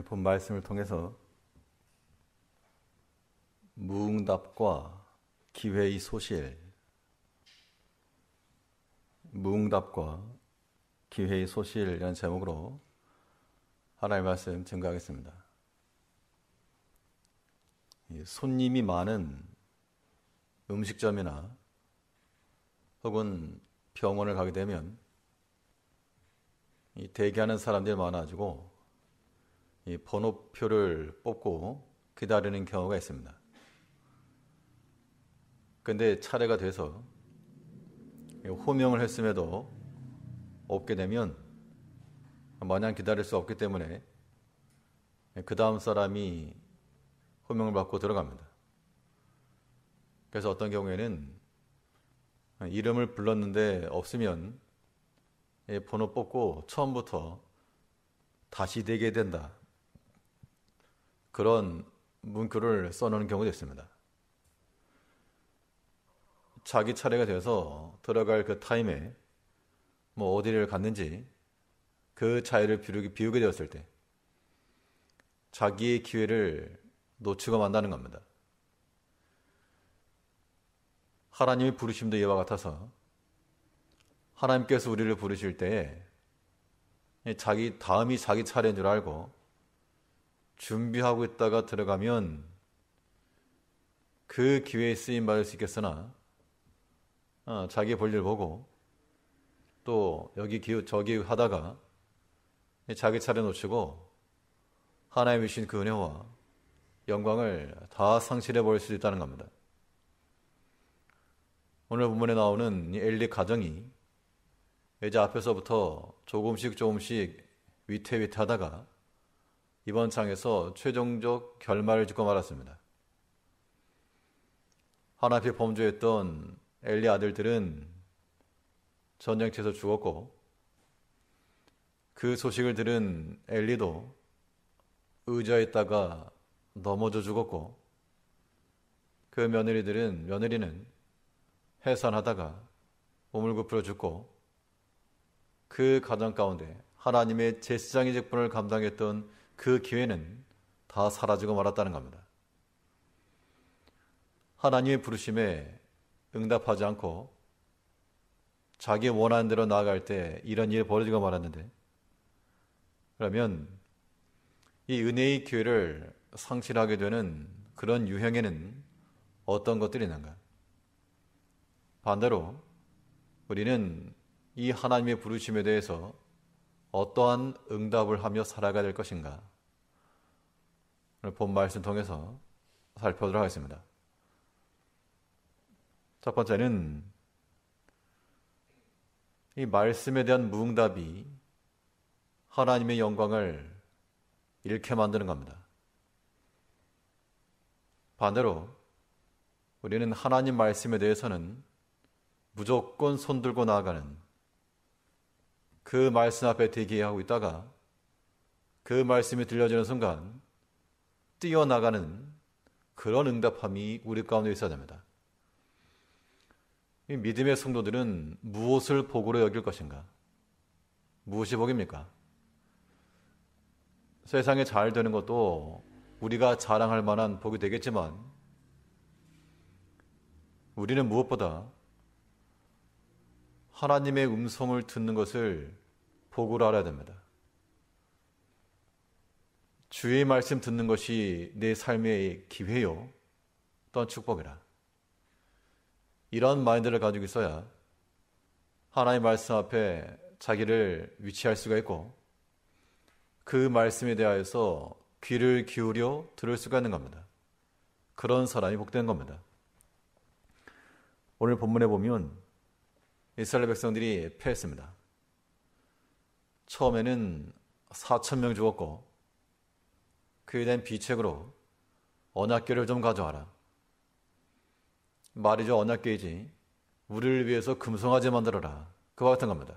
본 말씀을 통해서 무응답과 기회의 소실, 무응답과 기회의 소실이라는 제목으로 하나님의 말씀 증거하겠습니다. 손님이 많은 음식점이나 혹은 병원을 가게 되면 대기하는 사람들이 많아지고 이 번호표를 뽑고 기다리는 경우가 있습니다. 근데 차례가 돼서 호명을 했음에도 없게 되면 마냥 기다릴 수 없기 때문에 그 다음 사람이 호명을 받고 들어갑니다. 그래서 어떤 경우에는 이름을 불렀는데 없으면 번호 뽑고 처음부터 다시 대기해야 된다. 그런 문구를 써놓은 경우도 있습니다. 자기 차례가 돼서 들어갈 그 타임에 어디를 갔는지 그 자리를 비우게 되었을 때 자기의 기회를 놓치고 만다는 겁니다. 하나님의 부르심도 이와 같아서 하나님께서 우리를 부르실 때에 다음이 자기 차례인 줄 알고 준비하고 있다가 들어가면 그 기회에 쓰임 받을 수 있겠으나 자기 볼일 보고 또 여기 저기 하다가 자기 차례 놓치고 하나님이 주신 그 은혜와 영광을 다 상실해 버릴 수 있다는 겁니다. 오늘 본문에 나오는 엘리 가정이 이제 앞에서부터 조금씩 위태위태하다가 이번 장에서 최종적 결말을 짓고 말았습니다. 하나님 앞에 범죄했던 엘리 아들들은 전쟁터에서 죽었고 그 소식을 들은 엘리도 의자에 있다가 넘어져 죽었고 그 며느리는 해산하다가 몸을 굽혀 죽고 그 가정 가운데 하나님의 제사장의 직분을 감당했던 그 기회는 다 사라지고 말았다는 겁니다. 하나님의 부르심에 응답하지 않고 자기 원하는 대로 나아갈 때 이런 일이 벌어지고 말았는데, 그러면 이 은혜의 기회를 상실하게 되는 그런 유형에는 어떤 것들이 있는가? 반대로 우리는 이 하나님의 부르심에 대해서 어떠한 응답을 하며 살아가야 될 것인가? 오늘 본 말씀 통해서 살펴보도록 하겠습니다. 첫 번째는 이 말씀에 대한 무응답이 하나님의 영광을 잃게 만드는 겁니다. 반대로 우리는 하나님 말씀에 대해서는 무조건 손들고 나아가는, 그 말씀 앞에 대기하고 있다가 그 말씀이 들려지는 순간 뛰어나가는 그런 응답함이 우리 가운데 있어야 됩니다. 이 믿음의 성도들은 무엇을 복으로 여길 것인가? 무엇이 복입니까? 세상에 잘 되는 것도 우리가 자랑할 만한 복이 되겠지만 우리는 무엇보다 하나님의 음성을 듣는 것을 복으로 알아야 됩니다. 주의 말씀 듣는 것이 내 삶의 기회요 또한 축복이라. 이런 마인드를 가지고 있어야 하나님의 말씀 앞에 자기를 위치할 수가 있고 그 말씀에 대하여서 귀를 기울여 들을 수가 있는 겁니다. 그런 사람이 복된 겁니다. 오늘 본문에 보면 이스라엘 백성들이 패했습니다. 처음에는 4,000명 죽었고 그에 대한 비책으로 언약궤를 좀 가져와라. 말이죠, 언약궤이지. 우리를 위해서 금송아지 만들어라. 그와 같은 겁니다.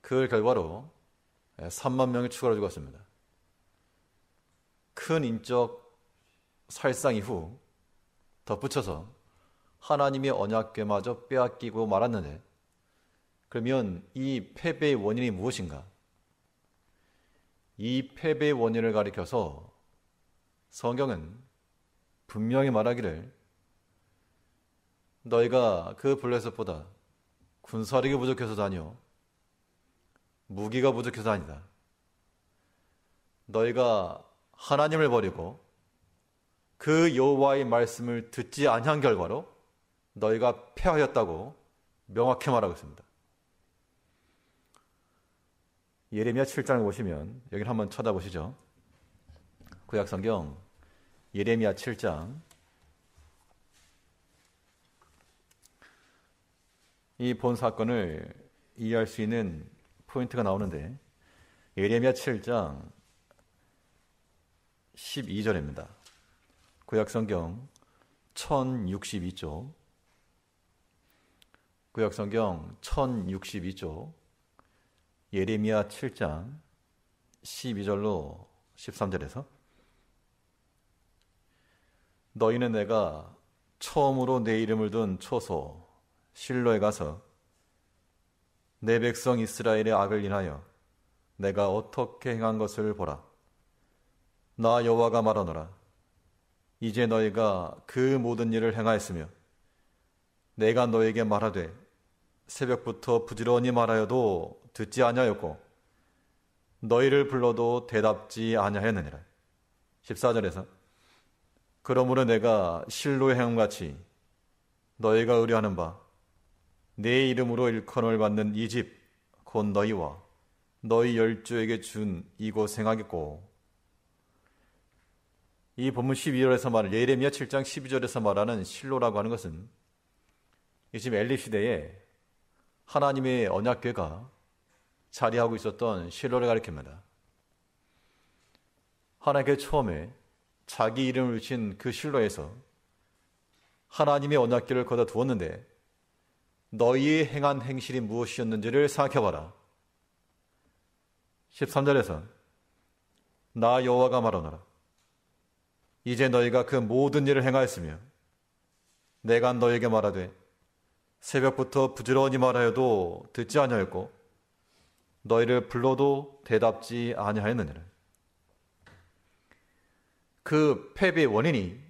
그 결과로 3만 명이 추가로 죽었습니다. 큰 인적 살상 이후 덧붙여서 하나님의 언약궤마저 빼앗기고 말았는데, 그러면 이 패배의 원인이 무엇인가? 이 패배의 원인을 가리켜서 성경은 분명히 말하기를 너희가 그 블레셋보다 군사력이 부족해서도 아니요 무기가 부족해서 아니다. 너희가 하나님을 버리고 그 여호와의 말씀을 듣지 아니한 결과로 너희가 패하였다고 명확히 말하고 있습니다. 예레미야 7장을 보시면 여기를 한번 쳐다보시죠. 구약성경 예레미야 7장 이 본 사건을 이해할 수 있는 포인트가 나오는데 예레미야 7장 12절입니다. 구약성경 1062쪽 구약성경 1062쪽 예레미야 7장 12절로 13절에서 너희는 내가 처음으로 내 이름을 둔 초소 실로에 가서 내 백성 이스라엘의 악을 인하여 내가 어떻게 행한 것을 보라. 나 여호와가 말하노라. 이제 너희가 그 모든 일을 행하였으며 내가 너에게 말하되 새벽부터 부지런히 말하여도 듣지 아니하였고 너희를 불러도 대답지 아니하였느니라. 14절에서 그러므로 내가 실로의 행함같이 너희가 의뢰하는 바 내 이름으로 일컬음을 받는 이 집 곧 너희와 너희 열조에게 준 이곳 행하겠고. 이 본문 12절에서 말하는 예레미야 7장 12절에서 말하는 실로라고 하는 것은 이 지금 엘리 시대에 하나님의 언약궤가 자리하고 있었던 실로를 가리킵니다. 하나님께 처음에 자기 이름을 붙인 그 실로에서 하나님의 언약궤를 거다 두었는데 너희의 행한 행실이 무엇이었는지를 생각해봐라. 13절에서 나 여호와가 말하노라. 이제 너희가 그 모든 일을 행하였으며 내가 너희에게 말하되 새벽부터 부지런히 말하여도 듣지 아니하였고 너희를 불러도 대답지 아니하였느니라. 그 패배의 원인이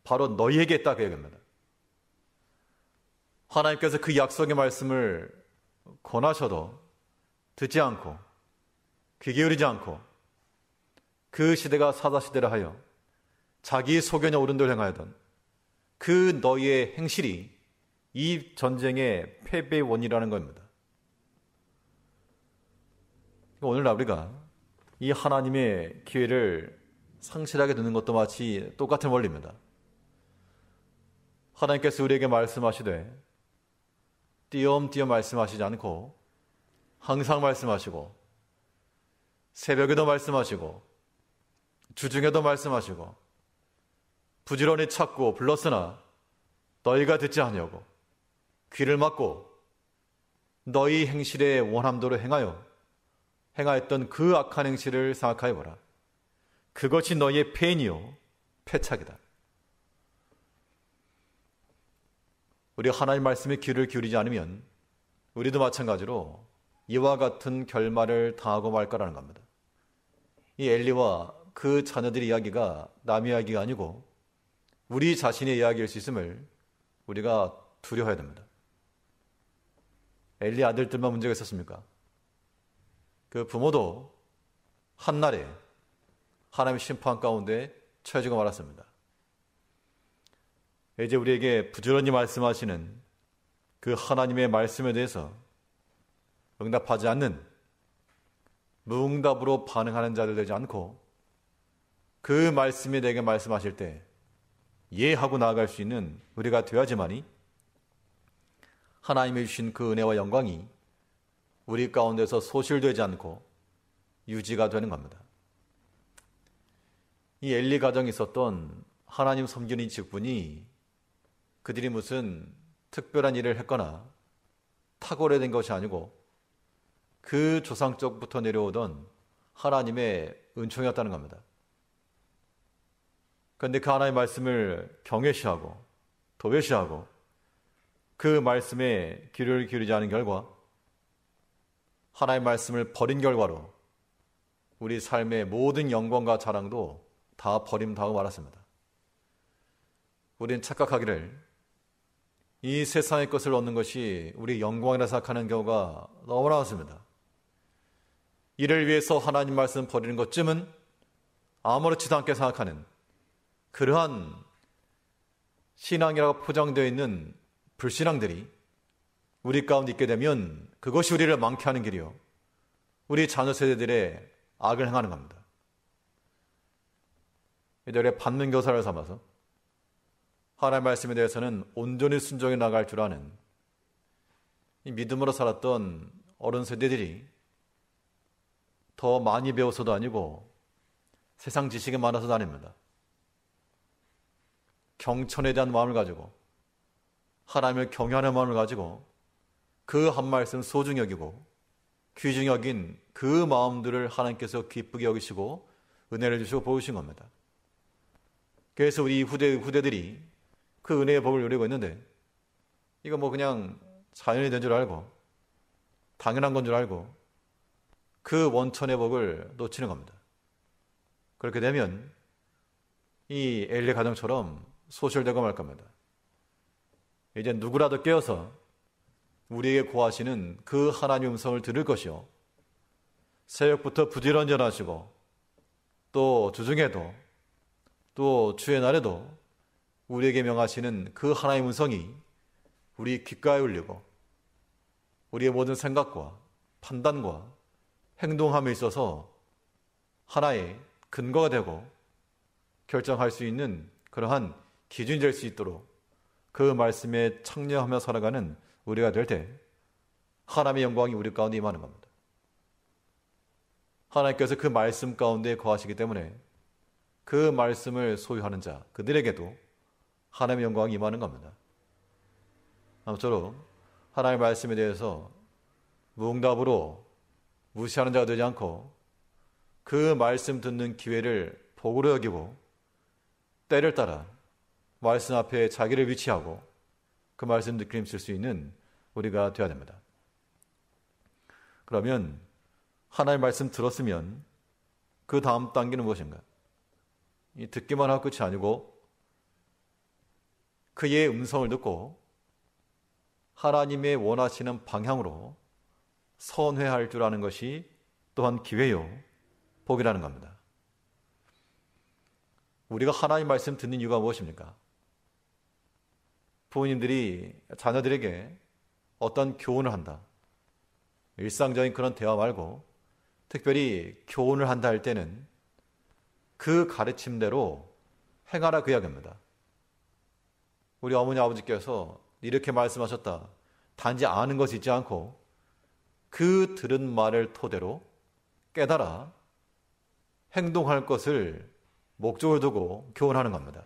바로 너희에게 있다고 얘기합니다. 하나님께서 그 약속의 말씀을 권하셔도 듣지 않고 귀 기울이지 않고 그 시대가 사사시대라 하여 자기 소견에 옳은 대로 행하였던 그 너희의 행실이 이 전쟁의 패배의 원인이라는 겁니다. 오늘날 우리가 이 하나님의 기회를 상실하게 되는 것도 마치 똑같은 원리입니다. 하나님께서 우리에게 말씀하시되 띄엄띄엄 말씀하시지 않고 항상 말씀하시고 새벽에도 말씀하시고 주중에도 말씀하시고 부지런히 찾고 불렀으나 너희가 듣지 아니하고 귀를 막고 너희 행실의 원함대로 행하였던 그 악한 행실을 생각하여 보라. 그것이 너희의 패인이요 패착이다. 우리가 하나님 말씀에 귀를 기울이지 않으면 우리도 마찬가지로 이와 같은 결말을 당하고 말 거라는 겁니다. 이 엘리와 그 자녀들의 이야기가 남의 이야기가 아니고 우리 자신의 이야기일 수 있음을 우리가 두려워해야 됩니다. 엘리 아들들만 문제가 있었습니까? 그 부모도 한날에 하나님의 심판 가운데 처해지고 말았습니다. 이제 우리에게 부지런히 말씀하시는 그 하나님의 말씀에 대해서 응답하지 않는 무응답으로 반응하는 자들 되지 않고 그 말씀이 내게 말씀하실 때 예하고 나아갈 수 있는 우리가 되어야지만이 하나님이 주신 그 은혜와 영광이 우리 가운데서 소실되지 않고 유지가 되는 겁니다. 이 엘리 가정에 있었던 하나님 섬기는 직분이 그들이 무슨 특별한 일을 했거나 탁월해야 된 것이 아니고 그 조상적부터 내려오던 하나님의 은총이었다는 겁니다. 그런데 그 하나님의 말씀을 경외시하고 도외시하고 그 말씀에 귀를 기울이지 않은 결과 하나님의 말씀을 버린 결과로 우리 삶의 모든 영광과 자랑도 다 버림당하고 말았습니다. 우리는 착각하기를 이 세상의 것을 얻는 것이 우리 영광이라 생각하는 경우가 너무나 많습니다. 이를 위해서 하나님 말씀 버리는 것쯤은 아무렇지도 않게 생각하는 그러한 신앙이라고 포장되어 있는 불신앙들이 우리 가운데 있게 되면 그것이 우리를 망케 하는 길이요, 우리 자녀 세대들의 악을 행하는 겁니다. 이들의 받는 교사를 삼아서 하나님의 말씀에 대해서는 온전히 순종해 나갈 줄 아는 이 믿음으로 살았던 어른 세대들이 더 많이 배워서도 아니고 세상 지식이 많아서도 아닙니다. 경천에 대한 마음을 가지고 하나님을 경외하는 마음을 가지고 그 한 말씀 소중히 여기고 귀중히 여긴 그 마음들을 하나님께서 기쁘게 여기시고 은혜를 주시고 보여주신 겁니다. 그래서 우리 후대들이 그 은혜의 복을 누리고 있는데 이거 뭐 그냥 자연이 된 줄 알고 당연한 건 줄 알고 그 원천의 복을 놓치는 겁니다. 그렇게 되면 이 엘리 가정처럼 소실되고 말 겁니다. 이제 누구라도 깨어서 우리에게 고하시는 그 하나님의 음성을 들을 것이요, 새벽부터 부지런전하시고 또 주중에도 또 주의 날에도 우리에게 명하시는 그 하나님의 음성이 우리 귓가에 울리고 우리의 모든 생각과 판단과 행동함에 있어서 하나의 근거가 되고 결정할 수 있는 그러한 기준이 될 수 있도록 그 말씀에 창념하며 살아가는 우리가 될 때 하나님의 영광이 우리 가운데 임하는 겁니다. 하나님께서 그 말씀 가운데 거하시기 때문에 그 말씀을 소유하는 자, 그들에게도 하나님의 영광이 임하는 겁니다. 아무쪼록 하나님의 말씀에 대해서 무응답으로 무시하는 자가 되지 않고 그 말씀 듣는 기회를 복으로 여기고 때를 따라 말씀 앞에 자기를 위치하고 그 말씀 느끼실 수 있는 우리가 되어야 됩니다. 그러면 하나님의 말씀 들었으면 그 다음 단계는 무엇인가? 이 듣기만 하고 끝이 아니고 그의 음성을 듣고 하나님의 원하시는 방향으로 선회할 줄 아는 것이 또한 기회요, 복이라는 겁니다. 우리가 하나님 말씀 듣는 이유가 무엇입니까? 부모님들이 자녀들에게 어떤 교훈을 한다, 일상적인 그런 대화 말고 특별히 교훈을 한다 할 때는 그 가르침대로 행하라 그 이야기입니다. 우리 어머니 아버지께서 이렇게 말씀하셨다, 단지 아는 것이 있지 않고 그 들은 말을 토대로 깨달아 행동할 것을 목적을 두고 교훈하는 겁니다.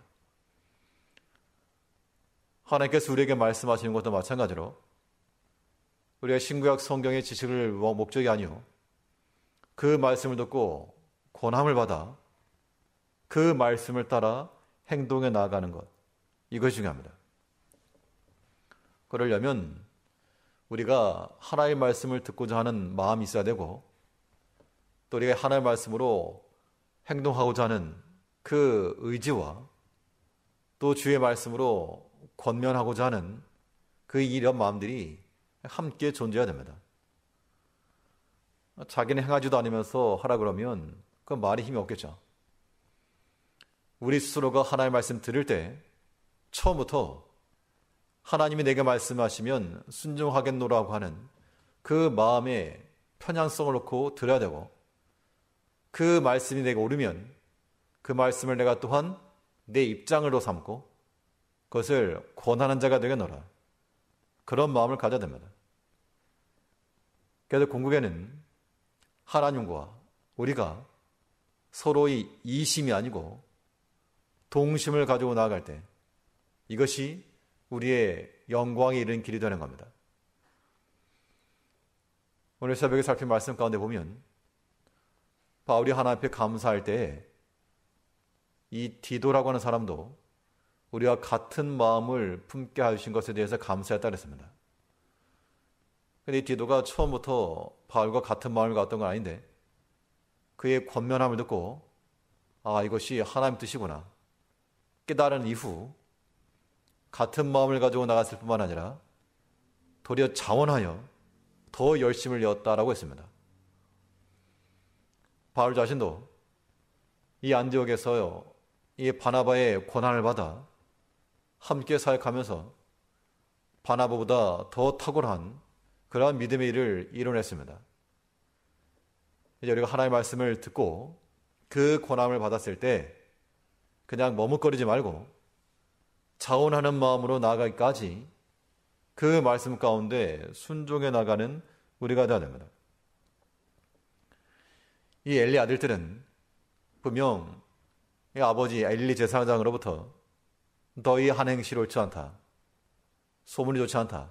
하나님께서 우리에게 말씀하시는 것도 마찬가지로 우리가 신구약 성경의 지식을 목적이 아니요, 그 말씀을 듣고 권함을 받아 그 말씀을 따라 행동해 나아가는 것, 이것이 중요합니다. 그러려면 우리가 하나님의 말씀을 듣고자 하는 마음이 있어야 되고 또 우리가 하나님의 말씀으로 행동하고자 하는 그 의지와 또 주의 말씀으로 권면하고자 하는 그 이런 마음들이 함께 존재해야 됩니다. 자기는 행하지도 않으면서 하라 그러면 그 말이 힘이 없겠죠. 우리 스스로가 하나님의 말씀 들을 때 처음부터 하나님이 내게 말씀하시면 순종하겠노라고 하는 그 마음의 편향성을 놓고 들어야 되고, 그 말씀이 내게 오르면 그 말씀을 내가 또한 내 입장으로 삼고 그것을 권하는 자가 되겠노라, 그런 마음을 가져야 됩니다. 그래서 궁극에는 하나님과 우리가 서로의 이심이 아니고 동심을 가지고 나아갈 때 이것이 우리의 영광에 이르는 길이 되는 겁니다. 오늘 새벽에 살핀 말씀 가운데 보면 바울이 하나님 앞에 감사할 때 이 디도라고 하는 사람도 우리와 같은 마음을 품게 하신 것에 대해서 감사했다 그랬습니다. 그런데 이 디도가 처음부터 바울과 같은 마음을 갖던 건 아닌데 그의 권면함을 듣고 이것이 하나님 뜻이구나 깨달은 이후 같은 마음을 가지고 나갔을 뿐만 아니라 도리어 자원하여 더 열심을 내었다라고 했습니다. 바울 자신도 이 안디옥에서 이 바나바의 권한을 받아 함께 사역하면서 바나바보다 더 탁월한 그러한 믿음의 일을 이뤄냈습니다. 이제 우리가 하나님의 말씀을 듣고 그 권함을 받았을 때 그냥 머뭇거리지 말고 자원하는 마음으로 나아가기까지 그 말씀 가운데 순종해 나가는 우리가 되어야 됩니다. 이 엘리 아들들은 분명 이 아버지 엘리 제사장으로부터 너희 한 행실이 옳지 않다, 소문이 좋지 않다,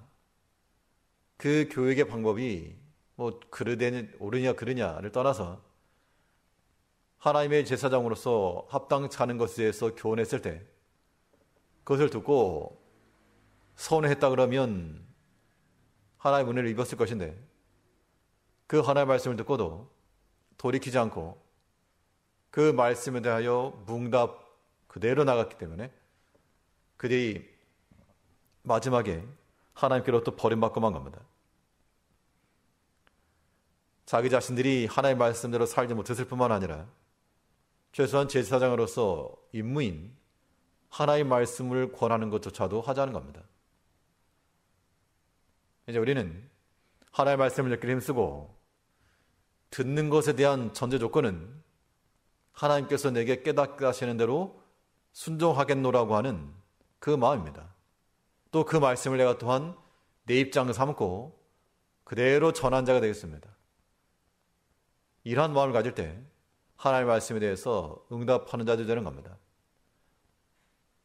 그 교육의 방법이 옳으냐 그르냐를 떠나서 하나님의 제사장으로서 합당치 않은 것에 대해서 교훈했을 때 그것을 듣고 서운했다 그러면 하나님의 은혜를 입었을 것인데 그 하나님의 말씀을 듣고도 돌이키지 않고 그 말씀에 대하여 뭉답 그대로 나갔기 때문에 그들이 마지막에 하나님께로부터 버림받고 만 겁니다. 자기 자신들이 하나님의 말씀대로 살지 못했을 뿐만 아니라 최소한 제사장으로서 임무인 하나님의 말씀을 권하는 것조차도 하지 않은 겁니다. 이제 우리는 하나님의 말씀을 듣기를 힘쓰고 듣는 것에 대한 전제 조건은 하나님께서 내게 깨닫게 하시는 대로 순종하겠노라고 하는 그 마음입니다. 또 그 말씀을 내가 또한 내 입장을 삼고 그대로 전한 자가 되겠습니다. 이러한 마음을 가질 때 하나님의 말씀에 대해서 응답하는 자들이 되는 겁니다.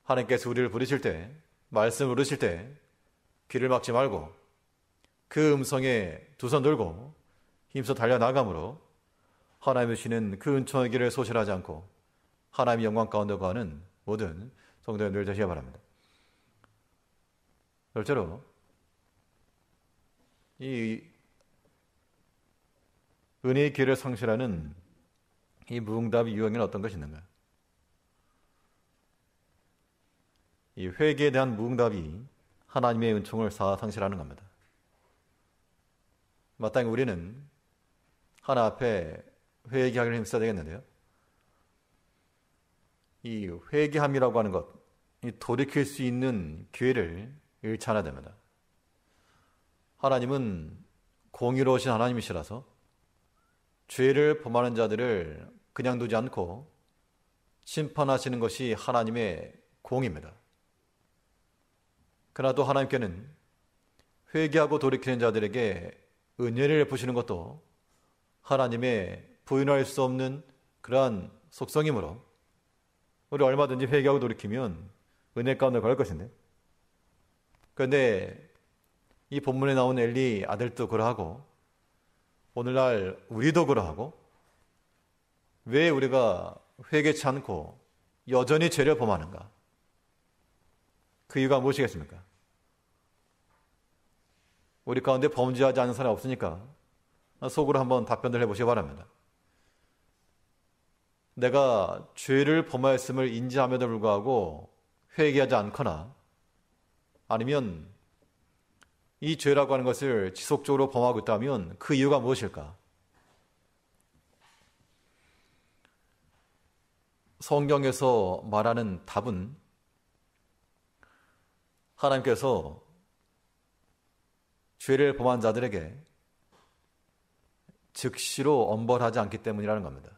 하나님께서 우리를 부르실 때, 말씀을 부르실 때 귀를 막지 말고 그 음성에 두 손 들고 힘써 달려나가므로 하나님이 주시는 그 은총의 길을 소실하지 않고 하나님의 영광 가운데 거하는 모든 성도님들 되시기 바랍니다. 둘째로 이 은혜의 기회를 상실하는 이 무응답의 유형에는 어떤 것이 있는가? 이 회개에 대한 무응답이 하나님의 은총을 상실하는 겁니다. 마땅히 우리는 하나 앞에 회개하기를 힘써야 되겠는데요. 이 회개함이라고 하는 것, 이 돌이킬 수 있는 기회를 잃지 않아야 됩니다. 하나님은 공의로우신 하나님이시라서 죄를 범하는 자들을 그냥 두지 않고 심판하시는 것이 하나님의 공입니다. 그러나 또 하나님께는 회개하고 돌이키는 자들에게 은혜를 베푸시는 것도 하나님의 부인할 수 없는 그러한 속성이므로 우리 얼마든지 회개하고 돌이키면 은혜 가운데 갈 것인데, 그런데 이 본문에 나온 엘리 아들도 그러하고 오늘날 우리도 그러하고 왜 우리가 회개치 않고 여전히 죄를 범하는가? 그 이유가 무엇이겠습니까? 우리 가운데 범죄하지 않은 사람이 없으니까 속으로 한번 답변을 해보시기 바랍니다. 내가 죄를 범하였음을 인지함에도 불구하고 회개하지 않거나 아니면 이 죄라고 하는 것을 지속적으로 범하고 있다면 그 이유가 무엇일까? 성경에서 말하는 답은 하나님께서 죄를 범한 자들에게 즉시로 엄벌하지 않기 때문이라는 겁니다.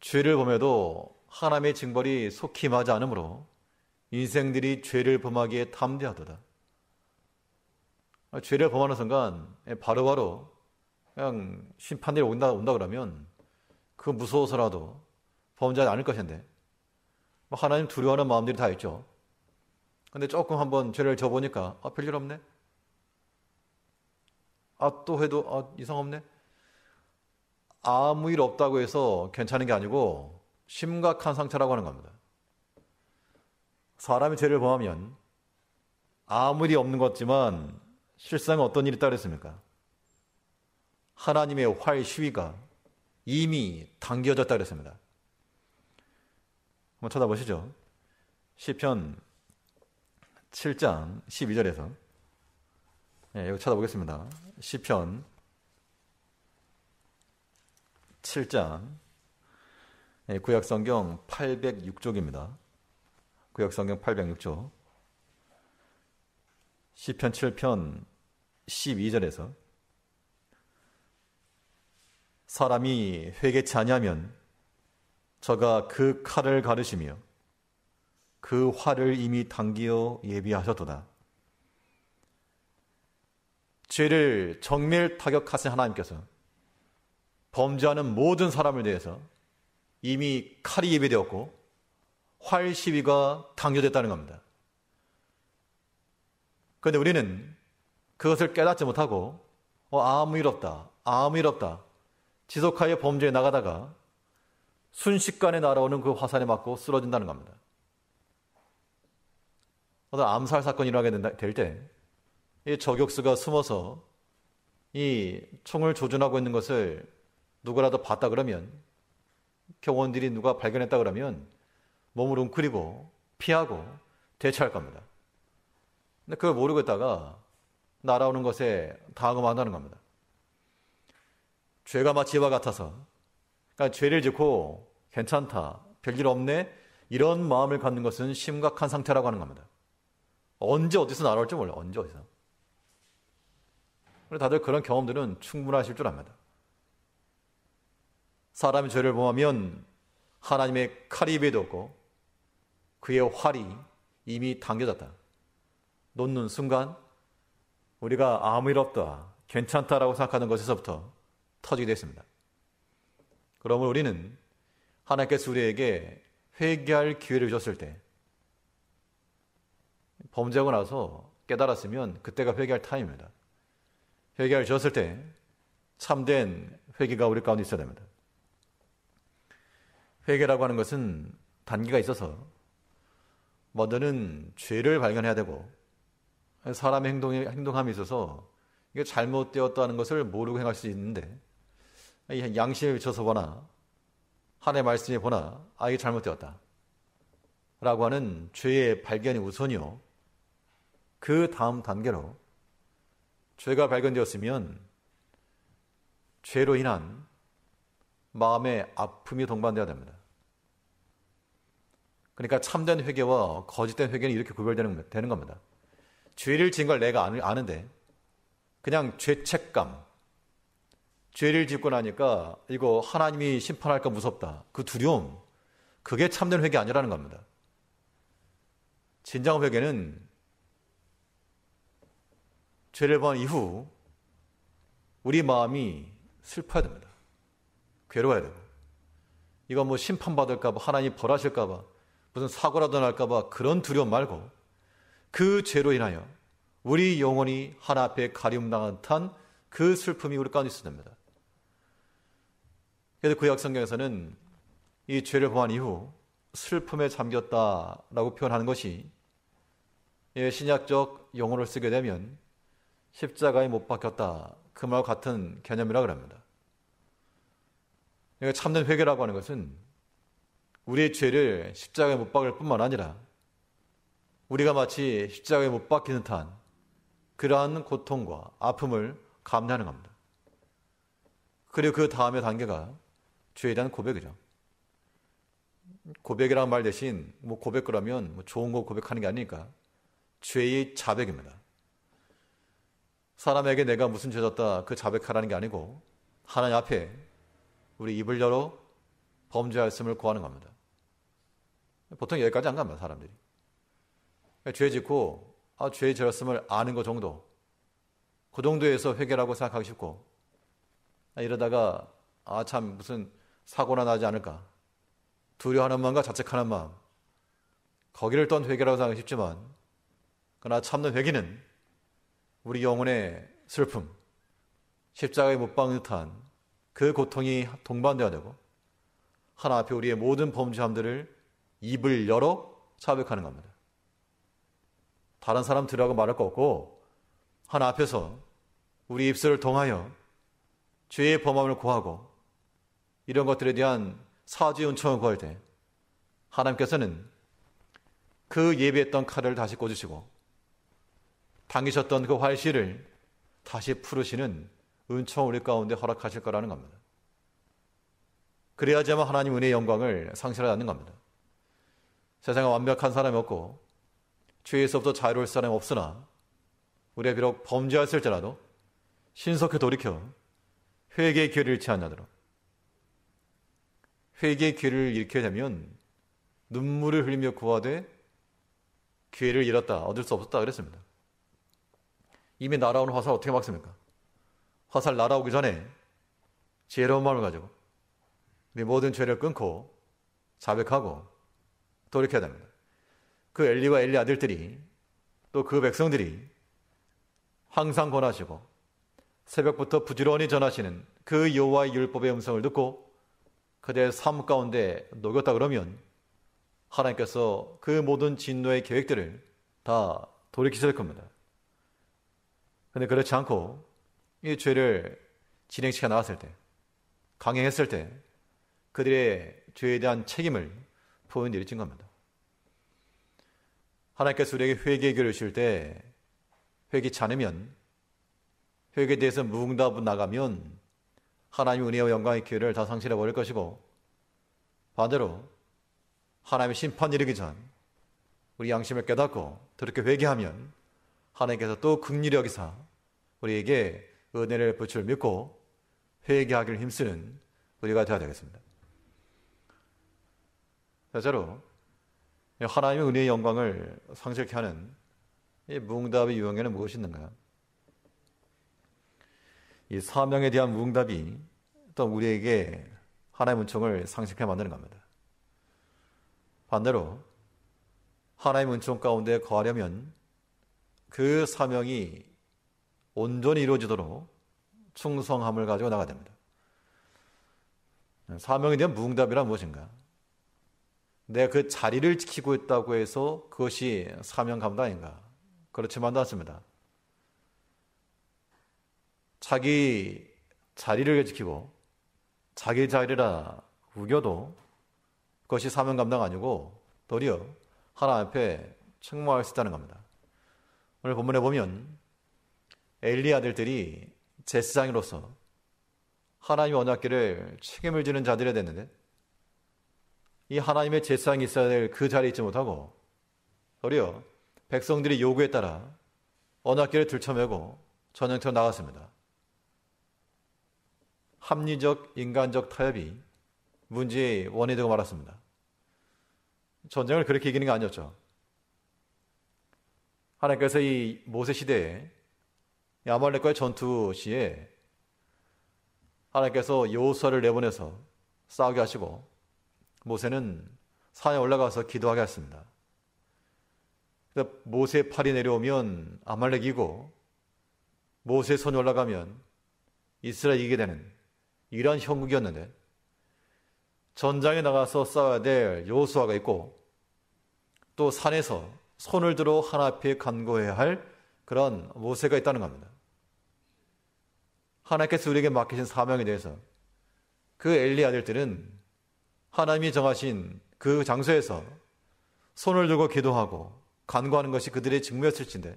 죄를 범해도 하나님의 징벌이 속히 임하지 않으므로 인생들이 죄를 범하기에 탐대하도다. 죄를 범하는 순간 바로바로 그냥 심판이 온다 그러면 그 무서워서라도 범죄하지 않을 것인데 하나님 두려워하는 마음들이 다 있죠. 근데 조금 한번 죄를 져보니까 별일 없네. 또 해도 이상 없네. 아무 일 없다고 해서 괜찮은 게 아니고 심각한 상처라고 하는 겁니다. 사람이 죄를 범하면 아무 일이 없는 것 같지만 실상 어떤 일이 있다 그랬습니까? 하나님의 활 시위가 이미 당겨졌다 그랬습니다. 한번 찾아보시죠. 시편 7장 12절에서 여기 찾아보겠습니다. 시편 7장 구약성경 806쪽입니다. 구약성경 806쪽 시편 7편 12절에서 사람이 회개치 아니하면 저가 그 칼을 가르시며 그 활을 이미 당기어 예비하셨도다. 죄를 정밀 타격하신 하나님께서 범죄하는 모든 사람을 대해서 이미 칼이 예비되었고 활 시위가 당겨졌다는 겁니다. 그런데 우리는 그것을 깨닫지 못하고 아무 일 없다, 아무 일 없다 지속하여 범죄에 나가다가 순식간에 날아오는 그 화살에 맞고 쓰러진다는 겁니다. 어떤 암살 사건이 일어나게 될 때 이 저격수가 숨어서 이 총을 조준하고 있는 것을 누구라도 봤다 그러면, 경호원들이 누가 발견했다 그러면 몸을 웅크리고 피하고 대처할 겁니다. 근데 그걸 모르고 있다가 날아오는 것에 당황한다는 겁니다. 죄가 마치 이와 같아서, 그러니까 죄를 짓고 괜찮다, 별일 없네, 이런 마음을 갖는 것은 심각한 상태라고 하는 겁니다. 언제 어디서 날아올지 몰라요. 언제 어디서. 다들 그런 경험들은 충분하실 줄 압니다. 사람이 죄를 범하면 하나님의 칼이 입에 뒀고 그의 활이 이미 당겨졌다. 놓는 순간 우리가 아무 일 없다, 괜찮다라고 생각하는 것에서부터 터지게 됐습니다. 그러므로 우리는 하나님께서 우리에게 회개할 기회를 주셨을 때, 범죄하고 나서 깨달았으면 그때가 회개할 타임입니다. 회개를 주셨을 때 참된 회개가 우리 가운데 있어야 됩니다. 회개라고 하는 것은 단계가 있어서 먼저는 죄를 발견해야 되고, 사람의 행동함에 있어서 이게 잘못되었다는 것을 모르고 행할 수 있는데, 양심에 비춰서 보나 하나님의 말씀에 보나 이게 잘못되었다 라고 하는 죄의 발견이 우선이요, 그 다음 단계로 죄가 발견되었으면 죄로 인한 마음의 아픔이 동반되어야 됩니다. 그러니까 참된 회개와 거짓된 회개는 이렇게 구별되는 겁니다. 죄를 지은 걸 내가 아는데 그냥 죄책감, 죄를 짓고 나니까 이거 하나님이 심판할까 무섭다, 그 두려움, 그게 참된 회개 아니라는 겁니다. 진정 회개는 죄를 범한 이후 우리 마음이 슬퍼야 됩니다. 괴로워야 되고, 이거 뭐 심판받을까봐, 하나님 벌하실까봐, 무슨 사고라도 날까봐 그런 두려움 말고 그 죄로 인하여 우리 영혼이 하나 앞에 가리움당한 듯한 그 슬픔이 우리 가운데 있어야 됩니다. 그래서 구약 성경에서는 이 죄를 범한 이후 슬픔에 잠겼다라고 표현하는 것이 신약적 용어를 쓰게 되면 십자가에 못 박혔다, 그 말과 같은 개념이라고 합니다. 참된 회개라고 하는 것은 우리의 죄를 십자가에 못 박을 뿐만 아니라 우리가 마치 십자가에 못 박히는 듯한 그러한 고통과 아픔을 감내하는 겁니다. 그리고 그 다음의 단계가 죄에 대한 고백이죠. 고백이라는 말 대신 고백 그러면 좋은 거 고백하는 게 아니니까 죄의 자백입니다. 사람에게 내가 무슨 죄 졌다 그 자백하라는 게 아니고 하나님 앞에 우리 입을 열어 범죄하였음을 구하는 겁니다. 보통 여기까지 안 갑니다, 사람들이. 죄 짓고 죄 지었음을 아는 것 정도, 그 정도에서 회개라고 생각하기 쉽고, 이러다가 참 무슨 사고나 나지 않을까 두려워하는 마음과 자책하는 마음, 거기를 떤 회개라고 생각하기 쉽지만, 그러나 참는 회개는 우리 영혼의 슬픔, 십자가에 못 박는 듯한 그 고통이 동반되어야 되고, 하나 앞에 우리의 모든 범죄함들을 입을 열어 자백하는 겁니다. 다른 사람 들으라고 말할 거 없고 하나 앞에서 우리 입술을 통하여 죄의 범함을 고하고 이런 것들에 대한 사죄의 은총을 구할 때 하나님께서는 그 예비했던 칼을 다시 꽂으시고 당기셨던 그 활시를 다시 풀으시는 은총을 우리 가운데 허락하실 거라는 겁니다. 그래야지만 하나님 은혜의 영광을 상실하지 않는 겁니다. 세상에 완벽한 사람이 없고 죄에서부터 자유로울 사람이 없으나 우리가 비록 범죄했을지라도 신속히 돌이켜 회개의 기회를 잃지 않도록, 회개의 기회를 잃게 되면 눈물을 흘리며 구하되 기회를 잃었다, 얻을 수 없었다 그랬습니다. 이미 날아오는 화살 어떻게 막습니까? 화살 날아오기 전에 지혜로운 마음을 가지고 우리 모든 죄를 끊고 자백하고 돌이켜야 됩니다. 그 엘리와 엘리 아들들이 또 그 백성들이 항상 권하시고 새벽부터 부지런히 전하시는 그 여호와의 율법의 음성을 듣고 그들의 삶 가운데 녹였다 그러면 하나님께서 그 모든 진노의 계획들을 다 돌이키실 겁니다. 그런데 그렇지 않고 이 죄를 진행시켜 나갔을 때, 강행했을 때 그들의 죄에 대한 책임을 보는 일이 진 겁니다. 하나님께서 우리에게 회개의 기회를 주실 때 회개치 않으면, 회개에 대해서 무응답으로 나가면 하나님의 은혜와 영광의 기회를 다 상실해 버릴 것이고, 반대로 하나님의 심판이 이르기 전 우리 양심을 깨닫고 그렇게 회개하면 하나님께서 또 긍휼히 여기사 우리에게 은혜를 부을 줄 믿고 회개하기를 힘쓰는 우리가 되어야 되겠습니다. 대체로 하나님의 은혜의 영광을 상실케 하는 이 무응답의 유형에는 무엇이 있는가요? 이 사명에 대한 무응답이 또 우리에게 하나님의 은총을 상실케 만드는 겁니다. 반대로 하나님의 은총 가운데 거하려면 그 사명이 온전히 이루어지도록 충성함을 가지고 나가야 됩니다. 사명에 대한 무응답이란 무엇인가? 내가 그 자리를 지키고 있다고 해서 그것이 사명 감당인가? 그렇지만도 않습니다. 자기 자리를 지키고 자기 자리라 우겨도 그것이 사명 감당 아니고 도리어 하나님 앞에 책망할 수 있다는 겁니다. 오늘 본문에 보면 엘리 아들들이 제사장으로서 하나님의 언약궤를 책임을 지는 자들이 됐는데 이 하나님의 제사장이 있어야 될 그 자리에 있지 못하고 도리어 백성들이 요구에 따라 언약궤를 들쳐매고 전쟁터로 나갔습니다. 합리적 인간적 타협이 문제의 원인이 되고 말았습니다. 전쟁을 그렇게 이기는 게 아니었죠. 하나님께서 이 모세 시대에 아말렉과의 전투 시에 하나님께서 여호수아를 내보내서 싸우게 하시고 모세는 산에 올라가서 기도하게 했습니다. 모세의 팔이 내려오면 아말렉이 이기고 모세의 손이 올라가면 이스라엘이 이기게 되는 이러한 형국이었는데 전장에 나가서 싸워야 될 여호수아가 있고 또 산에서 손을 들어 하나 앞에 간구해야 할 그런 모세가 있다는 겁니다. 하나님께서 우리에게 맡기신 사명에 대해서 그 엘리 아들들은 하나님이 정하신 그 장소에서 손을 들고 기도하고 간구하는 것이 그들의 직무였을진데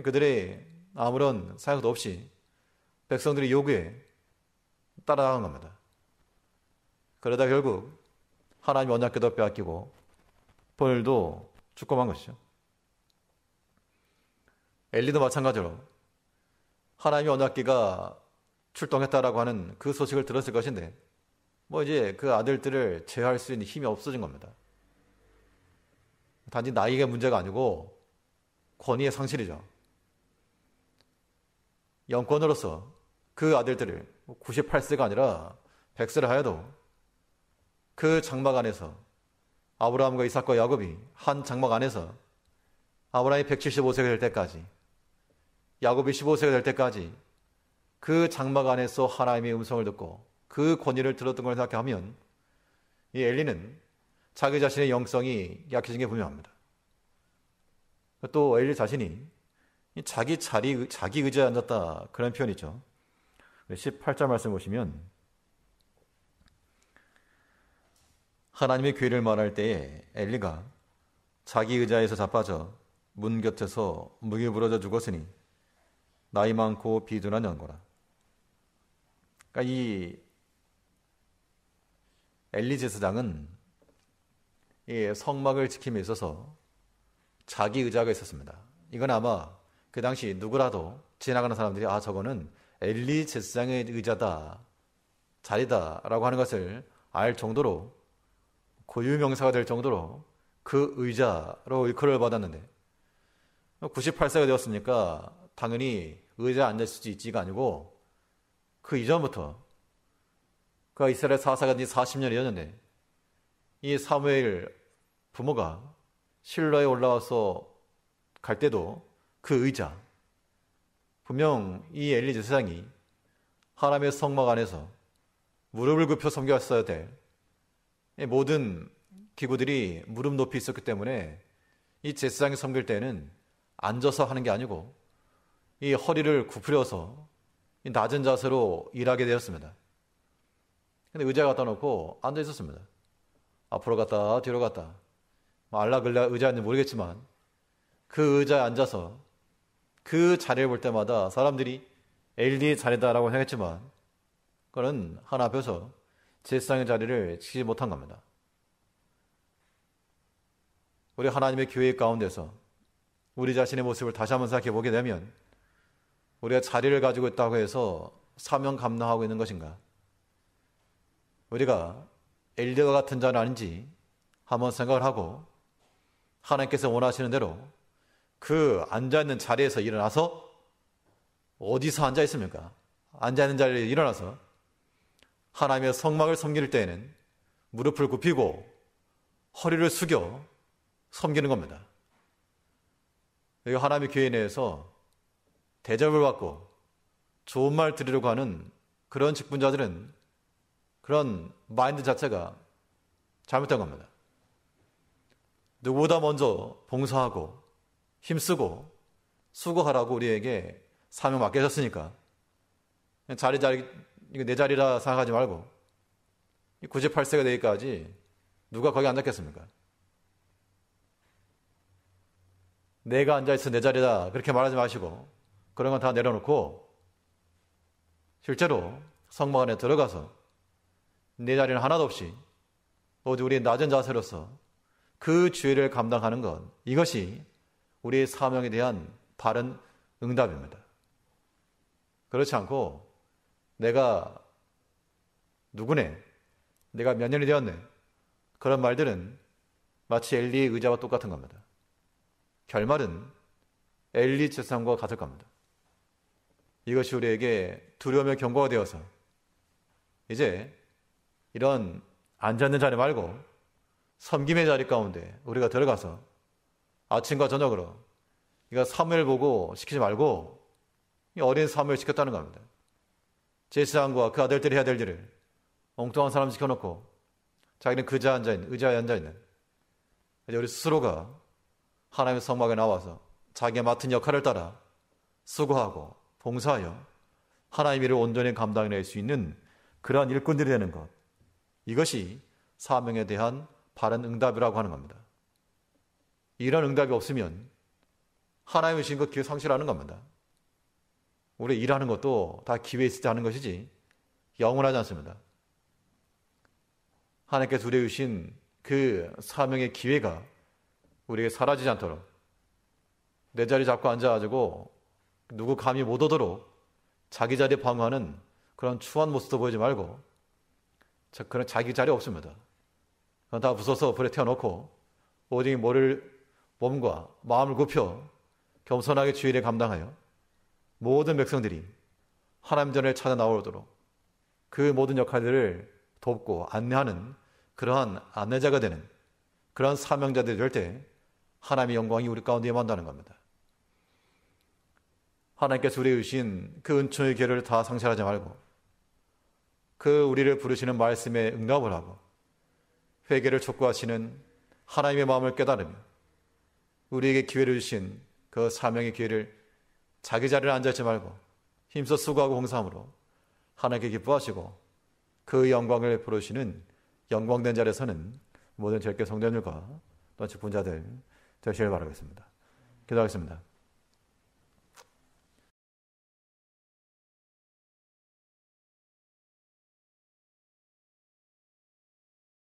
그들의 아무런 사역도 없이 백성들의 요구에 따라간 겁니다. 그러다 결국 하나님의 언약궤도 빼앗기고 벌도 죽고 만 것이죠. 엘리도 마찬가지로 하나님의 언약궤가 출동했다라고 하는 그 소식을 들었을 것인데 이제 그 아들들을 제어할 수 있는 힘이 없어진 겁니다. 단지 나이가 문제가 아니고 권위의 상실이죠. 영권으로서 그 아들들을 98세가 아니라 100세를 하여도 그 장막 안에서 아브라함과 이삭과 야곱이 한 장막 안에서 아브라함이 175세가 될 때까지 야곱이 15세가 될 때까지 그 장막 안에서 하나님의 음성을 듣고 그 권위를 들었던 걸 생각하면 이 엘리는 자기 자신의 영성이 약해진 게 분명합니다. 또 엘리 자신이 자기 자리, 자기 의지에 앉았다 그런 표현이죠. 18절 말씀 보시면 하나님의 교회를 말할 때에 엘리가 자기 의자에서 자빠져 문 곁에서 목이 부러져 죽었으니 나이 많고 비둔한 연고라. 그러니까 이 엘리 제사장은 이 성막을 지킴에 있어서 자기 의자가 있었습니다. 이건 아마 그 당시 누구라도 지나가는 사람들이 저거는 엘리 제사장의 의자다, 자리다라고 하는 것을 알 정도로 고유명사가 될 정도로 그 의자로 일컬을 받았는데 98세가 되었으니까 당연히 의자에 앉을 수 있지가 아니고 그 이전부터 그 이스라엘 사사가 40년이었는데 이 사무엘 부모가 실로에 올라와서 갈 때도 그 의자, 분명 이 엘리 제사장이 하나님의 성막 안에서 무릎을 굽혀 섬겼어야 될 모든 기구들이 무릎 높이 있었기 때문에 이 제사장이 섬길 때는 앉아서 하는 게 아니고 이 허리를 구부려서 이 낮은 자세로 일하게 되었습니다. 근데 의자 갖다 놓고 앉아 있었습니다. 앞으로 갔다 뒤로 갔다 알라글라 의자인지 모르겠지만 그 의자에 앉아서 그 자리를 볼 때마다 사람들이 엘리의 자리다라고 생각했지만 그는 하나 앞에서 제사장의 자리를 지키지 못한 겁니다. 우리 하나님의 교회 가운데서 우리 자신의 모습을 다시 한번 생각해 보게 되면 우리가 자리를 가지고 있다고 해서 사명 감당하고 있는 것인가? 우리가 엘리와 같은 자는 아닌지 한번 생각을 하고 하나님께서 원하시는 대로 그 앉아있는 자리에서 일어나서 어디서 앉아 있습니까? 앉아있는 자리에 일어나서 하나님의 성막을 섬길 때에는 무릎을 굽히고 허리를 숙여 섬기는 겁니다. 여기 하나님의 교회 내에서 대접을 받고 좋은 말 드리려고 하는 그런 직분자들은 그런 마인드 자체가 잘못된 겁니다. 누구보다 먼저 봉사하고 힘쓰고 수고하라고 우리에게 사명 맡겨졌으니까 자리 이거 내 자리라 생각하지 말고 98세가 되기까지 누가 거기 앉았겠습니까? 내가 앉아있어 내 자리다 그렇게 말하지 마시고 그런 건 다 내려놓고 실제로 성막 안에 들어가서 내 자리는 하나도 없이 모두 우리의 낮은 자세로서 그 주의를 감당하는 것, 이것이 우리의 사명에 대한 바른 응답입니다. 그렇지 않고 내가 누구네, 내가 몇 년이 되었네, 그런 말들은 마치 엘리의 의자와 똑같은 겁니다. 결말은 엘리 제사장과 같을 겁니다. 이것이 우리에게 두려움의 경고가 되어서 이제 이런 앉아있는 자리 말고 섬김의 자리 가운데 우리가 들어가서 아침과 저녁으로 이거 사무엘 보고 시키지 말고 어린 사무엘 시켰다는 겁니다. 제사장과 그 아들들이 해야 될 일을 엉뚱한 사람 시켜놓고 자기는 그 의자에 앉아있는 이제 우리 스스로가 하나님의 성막에 나와서 자기가 맡은 역할을 따라 수고하고 봉사하여 하나님의 일을 온전히 감당해낼 수 있는 그러한 일꾼들이 되는 것, 이것이 사명에 대한 바른 응답이라고 하는 겁니다. 이런 응답이 없으면 하나님의 주신 것 기회 상실하는 겁니다. 우리 일하는 것도 다 기회 있을 때 하는 것이지 영원하지 않습니다. 하나님께서 우리에게 주신 그 사명의 기회가 우리에게 사라지지 않도록 내 자리 잡고 앉아가지고 누구 감이 못 오도록 자기 자리에 방어하는 그런 추한 모습도 보이지 말고, 그런 자기 자리 없습니다. 그건 다 부숴서 불에 태워놓고 오직 몸과 마음을 굽혀 겸손하게 주의를 감당하여 모든 백성들이 하나님 전에 찾아 나오도록 그 모든 역할들을 돕고 안내하는 그러한 안내자가 되는 그러한 사명자들이 될 때 하나님의 영광이 우리 가운데 임한다는 겁니다. 하나님께서 우리에게 주신 그 은총의 기회를 다 상실하지 말고 그 우리를 부르시는 말씀에 응답을 하고 회개를 촉구하시는 하나님의 마음을 깨달으며 우리에게 기회를 주신 그 사명의 기회를 자기 자리에 앉아있지 말고 힘써 수고하고 봉사함으로 하나님께 기뻐하시고 그 영광을 부르시는 영광된 자리에서는 모든 제게 성도님들과 또 직분자들 되시길 바라겠습니다. 기도하겠습니다.